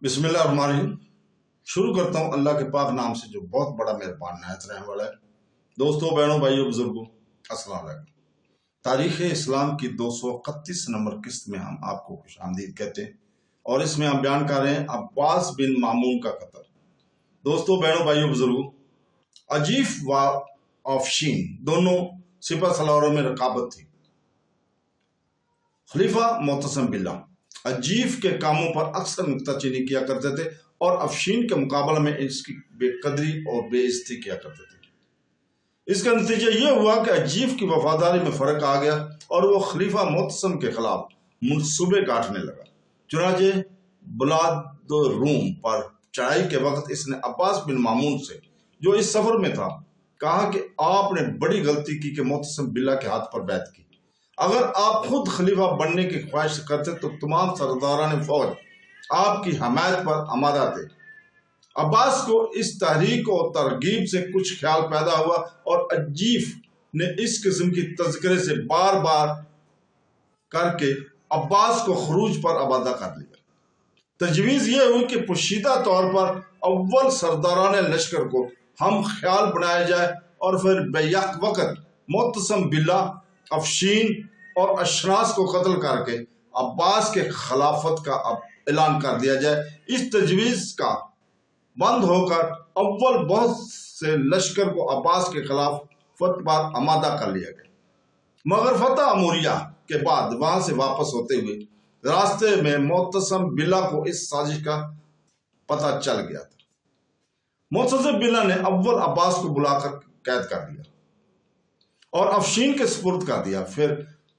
बिस्मिल्लाहिर्रहमानिर्रहीम। शुरू करता हूँ अल्लाह के पाक नाम से जो बहुत बड़ा मेहरबान नहायत रहने वाला है। दोस्तों, बहनों, भाइयों, बुजुर्गों, अस्सलाम वालेकुम। तारीख़ इस्लाम की 231 नंबर किस्त में हम आपको खुशामदीद कहते हैं और इसमें हम बयान कर रहे हैं अब्बास बिन मामून का कत्ल। दोस्तों, बहनों, भाइयों, बुजुर्गों, अजीफ व अफशीन दोनों सिपह सलारों में रकाबत थी। खलीफा मोतसम बिल्ला अजीफ के कामों पर अक्सर नुक्ताचीनी किया करते थे और अफशीन के मुकाबले में इसकी बेकदरी और बेइज्जती किया करते थे। इसका नतीजा यह हुआ कि अजीफ की वफादारी में फर्क आ गया और वो खलीफा मोतसम के खिलाफ मंसूबे गांठने लगा। चुनाचे बुलाद रूम पर चढ़ाई के वक्त इसने अब्बास बिन मामून से, जो इस सफर में था, कहा कि आपने बड़ी गलती की कि मोतसम बिल्ला के हाथ पर बैत की। अगर आप खुद खलीफा बनने की ख्वाहिश करते तो तमाम सरदारान फौज आपकी हमायत पर आमादा थे। अब्बास को इस तहरीक और तरगीब से कुछ ख्याल पैदा हुआ और अजीफ ने इस किस्म की तज़किरे से बार बार करके अब्बास को खरूज पर आमादा कर लिया। तजवीज़ यह हुई कि पोशीदा तौर पर अव्वल सरदारान लश्कर को हम ख्याल बनाया जाए और फिर बेयक वक्त मोतसम बिल्ला, अफशीन और अशनास को कत्ल करके अब्बास के खिलाफत का ऐलान कर दिया जाए। इस तजवीज़ का बंद होकर अव्वल बहुत से लश्कर को अब्बास के खिलाफत पर आमादा कर लिया गया। मगर फतह अमूरिया के बाद वहां से वापस होते हुए रास्ते में मोतसम बिल्ला को इस साजिश का पता चल गया था। मोतसम बिल्ला ने अव्वल अब्बास को बुलाकर कैद कर दिया और अफशीन के सुपुर्द कर दिया। फिर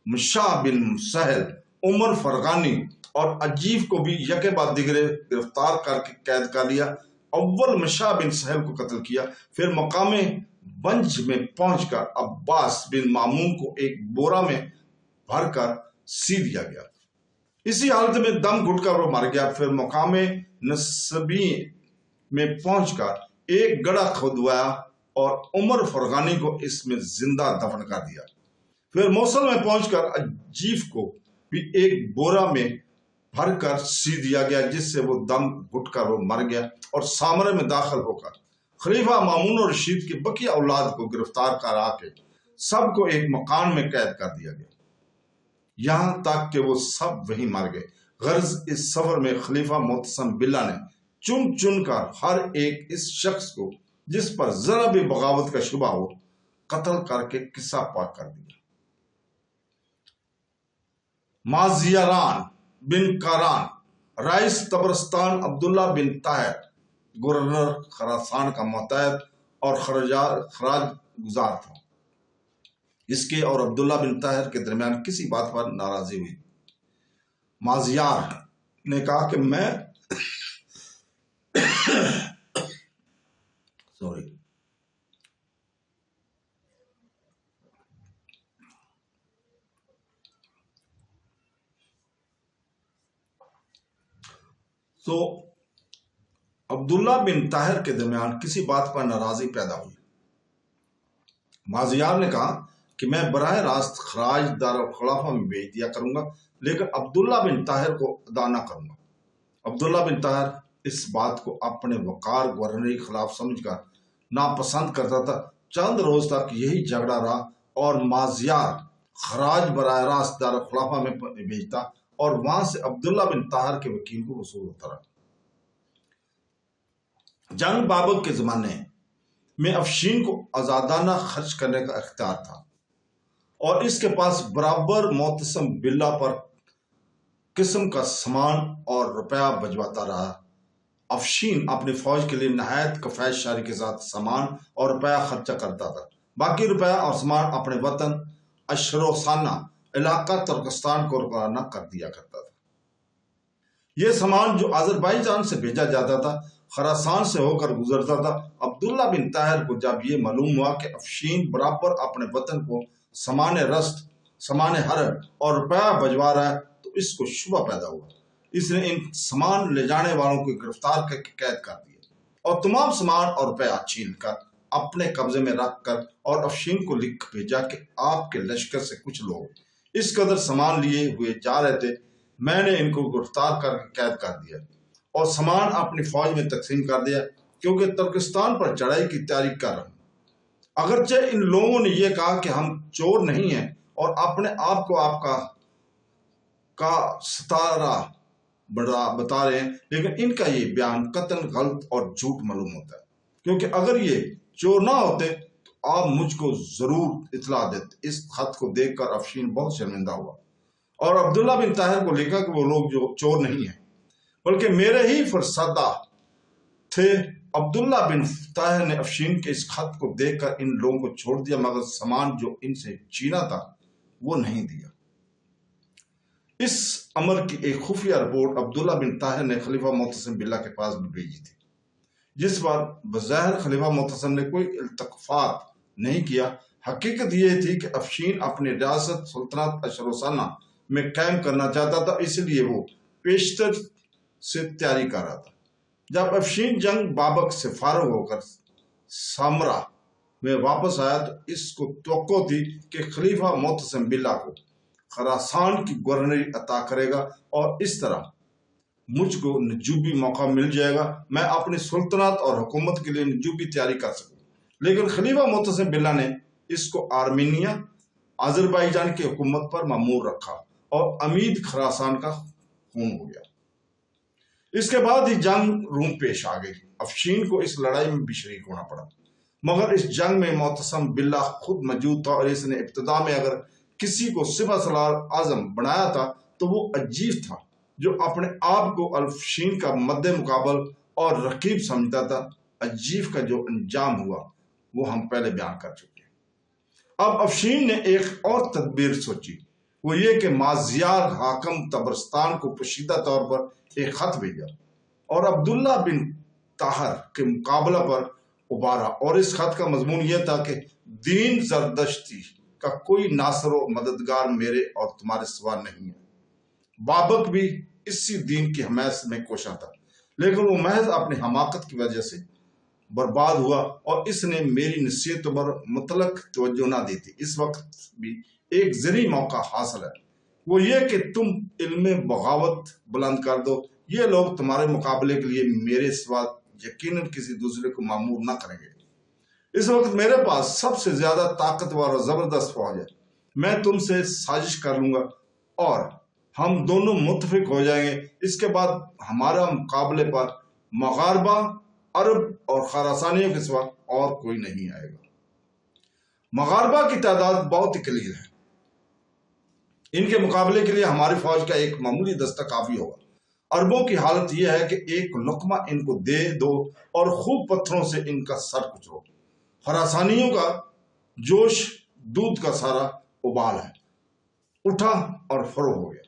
मुशाह बिन सहल, उमर फरगानी और अजीफ को भी यके बाद दिगरे गिरफ्तार करके कैद कर लिया। अव्वल मुशाह बिन सहल को कत्ल किया। फिर मकामे बंज में पहुंचकर अब्बास बिन मामून को एक बोरा में भरकर सी दिया गया। इसी हालत में दम घुटकर वो मर गया। फिर मकामे नसबी में पहुंचकर एक गड़ा खुदवाया और उमर फरगानी को इसमें जिंदा दफन कर दिया। फिर मौसल में पहुंचकर अजीफ को भी एक बोरा में भरकर सी दिया गया, जिससे वो दम घुटकर वो मर गया और सामरे में दाखिल होकर खलीफा मामून और रशीद की बकी औलाद को गिरफ्तार करा के सबको एक मकान में कैद कर दिया गया, यहां तक कि वो सब वहीं मर गए। गर्ज इस सफर में खलीफा मोतसम बिल्ला ने चुन चुन कर हर एक इस शख्स को जिस पर जरा भी बगावत का शुबा हो कत्ल करके किस्सा पाक कर दिया। माजियारान बिन कारान, राइस तबरस्तान, अब्दुल्ला बिन ताहिर, गवर्नर खरासान का मोहतायत और खराज गुजार था। इसके और अब्दुल्ला बिन ताहिर के दरमियान किसी बात पर नाराजगी हुई। माजियार ने कहा कि मैं सॉरी तो अब्दुल्ला बिन ताहिर के दरमियान किसी बात पर नाराजगी पैदा हुई। माजियार ने कहा कि मैं बराह रास्त खराज दारुल खिलाफा में भेज दिया करूंगा, लेकिन अब्दुल्ला बिन ताहिर को अदा न करूंगा। अब्दुल्ला बिन ताहिर इस बात को अपने वकार गवर्नरी खिलाफ समझकर नापसंद करता था। चंद रोज तक यही झगड़ा रहा और माजियार खराज बराह रास्त दारुल खिलाफा में भेजता और वहां से अब्दुल्ला बिन ताहिर के वकील को वसूल होता रहा। जंग बाबर के जमाने में अफशीन को आजादाना खर्च करने का इख्तियार था और इसके पास बराबर मोतसम बिल्ला पर किस्म का सामान और रुपया भिजवाता रहा। अफशीन अपनी फौज के लिए नहायत कफायत शारी के साथ सामान और रुपया खर्चा करता था। बाकी रुपया और सामान अपने वतन अशरोसाना इलाका तुर्कस्तान को रवाना कर दिया करता था। यह सामान जो अजरबैजान से भेजा जाता था खरासान से होकर गुजरता था। अब्दुल्ला बिन ताहिर को जब ये मालूम हुआ कि अफशीन बराबर अपने वतन को सामान रस्त, सामान हरन और रुपया भिजवा रहा है तो इसको शुबा पैदा हुआ। इसने इन सामान ले जाने वालों को गिरफ्तार करके कैद कर दिया और तमाम सामान और रुपया छीन कर अपने कब्जे में रख कर और अफशीन को लिख भेजा कि आपके लश्कर से कुछ लोग इस कदर सामान लिए हुए जा रहे थे, मैंने इनको गिरफ्तार करके कैद कर दिया اور سامان اپنی فوج میں تقسیم کر دیا کیونکہ ترکستان پر چڑھائی کی تیاری کر رہا ہوں۔ اگرچہ ان لوگوں نے یہ کہا کہ ہم چور نہیں ہیں اور اپنے آپ کو آپ کا ستارہ بتا رہے ہیں، لیکن ان کا یہ بیان قطعاً غلط اور جھوٹ معلوم ہوتا ہے، کیونکہ اگر یہ چور نہ ہوتے تو آپ مجھ کو ضرور اطلاع دیتے۔ اس خط کو دیکھ کر افشین بہت شرمندہ ہوا اور عبداللہ بن طاہر کو لکھا کہ وہ لوگ جو چور نہیں ہیں بلکہ میرے ہی فرزندہ تھے۔ عبداللہ بن طاہر نے افشین کے اس خط کو دیکھ کر ان لوگوں کو چھوڑ دیا، مگر سامان جو ان سے چھینا تھا وہ نہیں دیا۔ اس امر کی ایک خفیہ رپورٹ عبداللہ بن طاہر نے خلیفہ معتصم باللہ کے پاس بھی بھیجی تھی، جس پر بظاہر خلیفہ معتصم نے کوئی التفات نہیں کیا۔ حقیقت یہ تھی کہ افشین اپنی ریاست سلطنت اشروسانہ میں قائم کرنا چاہتا تھا، اس لیے وہ پیشتر سے تیاری کر رہا تھا۔ جب افشین جنگ بابک سے فارغ ہو کر سامرا میں واپس آیا تو اس کو توقع تھی کہ خلیفہ معتصم باللہ کو خراسان کی گورنری عطا کرے گا اور اس طرح مجھ کو نجوبی موقع مل جائے گا، میں اپنی سلطنت اور حکومت کے لیے نجوبی تیاری کر سکوں۔ لیکن خلیفہ معتصم باللہ نے اس کو آرمینیا آذربائیجان کی حکومت پر مامور رکھا اور امید خراسان کا خون ہو گیا۔ اس کے بعد ہی جنگ روم پیش آ گئی۔ افشین کو اس لڑائی میں بھی شریک ہونا پڑا، مگر اس جنگ میں معتصم باللہ خود موجود تھا اور اس نے ابتدا میں اگر کسی کو سپہ سالار اعظم بنایا تھا تو وہ عجیف تھا جو اپنے آپ کو افشین کا مد مقابل اور رقیب سمجھتا تھا۔ عجیف کا جو انجام ہوا وہ ہم پہلے بیان کر چکے ہیں۔ اب افشین نے ایک اور تدبیر سوچی، وہ یہ کہ مازیار حاکم طبرستان کو پوشیدہ طور پر ایک خط بھیجا اور عبداللہ بن طاہر کے مقابلہ پر ابھارا، اور اس خط کا مضمون یہ تھا کہ دین زردشتی کا کوئی ناصر و مددگار میرے اور تمہارے سوا نہیں ہے۔ بابک بھی اسی دین کی حمایت میں کوشاں تھا، لیکن وہ محض اپنی حماقت کی وجہ سے برباد ہوا اور اس نے میری نصیحتوں پر مطلق توجہ نہ دی تھی۔ اس وقت بھی ایک زرعی موقع حاصل ہے، وہ یہ کہ تم علم بغاوت بلند کر دو۔ یہ لوگ تمہارے مقابلے کے لیے میرے سوا یقیناً کسی دوسرے کو مامور نہ کریں گے۔ اس وقت میرے پاس سب سے زیادہ طاقتور اور زبردست فوج ہے، میں تم سے سازش کر لوں گا اور ہم دونوں متفق ہو جائیں گے۔ اس کے بعد ہمارا مقابلے پر مغاربہ، عرب اور خراسانیوں کے سوا اور کوئی نہیں آئے گا۔ مغاربہ کی تعداد بہت ہی قلیل ہے، ان کے مقابلے کے لیے ہماری فوج کا ایک معمولی دستہ کافی ہوگا۔ عربوں کی حالت یہ ہے کہ ایک لقمہ ان کو دے دو اور خوب پتھروں سے ان کا سر کچلو۔ خراسانیوں کا جوش دودھ کا سارا ابال ہے، اٹھا اور فروغ ہو گیا۔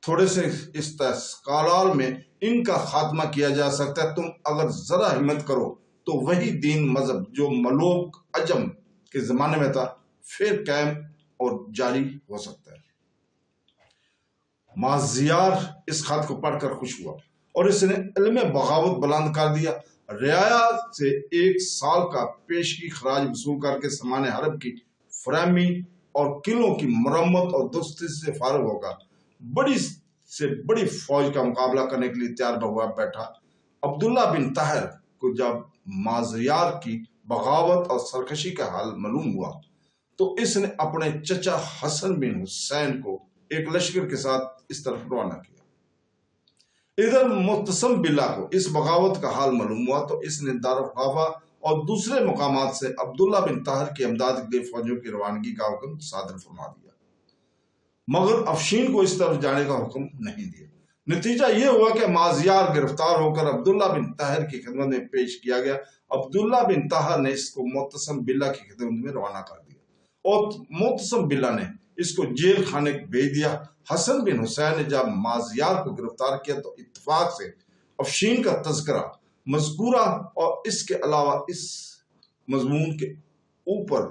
تھوڑے سے استقلال میں ان کا خاتمہ کیا جا سکتا ہے۔ تم اگر ذرا ہمت کرو تو وہی دین مذہب جو ملوک عجم کے زمانے میں تھا پھر قائم اور جاری ہو سکتا ہے۔ مازیار اس خط کو پڑھ کر خوش ہوا اور اس نے علم بغاوت بلند کر دیا۔ رعایا سے 1 سال کا پیشگی خراج وصول کر کے سامان حرب کی فراہمی اور قلعوں کی مرمت اور درستی سے فارغ ہوگا بڑی سے بڑی فوج کا مقابلہ کرنے کے لیے تیار ہوا بیٹھا۔ عبداللہ بن طاہر کو جب مازیار کی بغاوت اور سرکشی کا حال معلوم ہوا تو اس نے اپنے چچا حسن بن حسین کو ایک لشکر کے ساتھ اس طرف روانہ کیا۔ ادھر معتصم باللہ کو اس بغاوت کا حال معلوم ہوا تو اس نے دارالخلافہ اور دوسرے مقامات سے عبداللہ بن طاہر کی امداد کے لیے فوجوں کی روانگی کا حکم صادر فرما دیا، مگر افشین کو اس طرف جانے کا حکم نہیں دیا۔ نتیجہ یہ ہوا کہ مازیار گرفتار ہو کر عبداللہ بن طاہر کی خدمت میں پیش کیا گیا۔ عبداللہ بن طاہر نے اس کو معتصم باللہ کی خدمت میں روانہ کر دیا اور معتصم باللہ نے اس کو جیل خانے بھیج دیا۔ حسن بن حسین نے جب مازیار کو گرفتار کیا تو اتفاق سے افشین کا تذکرہ مذکورہ اور اس کے علاوہ اس مضمون کے اوپر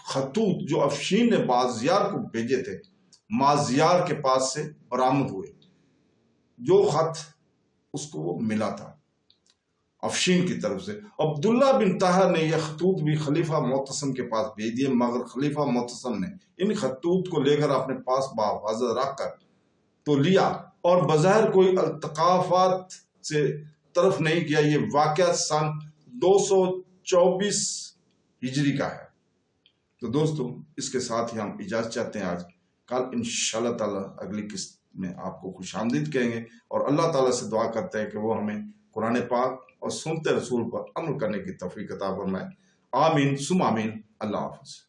خطوط جو افشین نے مازیار کو بھیجے تھے مازیار کے پاس سے برآمد ہوئے۔ جو خط اس کو وہ ملا تھا افشین کی طرف سے۔ عبداللہ بن طاہر نے یہ خطوط بھی خلیفہ معتصم کے پاس بھیج دیے، مگر خلیفہ معتصم نے ان خطوط کو لے کر اپنے پاس بحفاظت رکھ کر تو لیا اور بظاہر کوئی التقافات से तरफ नहीं किया। ये वाकया सन 224 हिजरी का है। तो दोस्तों, इसके साथ ही हम इजाजत चाहते हैं आज। कल इंशाअल्लाह ताला अगली किस्त में आपको खुशामदीद कहेंगे और अल्लाह ताला से दुआ करते हैं कि वो हमें कुरान पाक और सुन्नत रसूल पर अमल करने की तौफीक अता फरमाए। आमीन सुम आमीन। अल्लाह हाफ़िज़।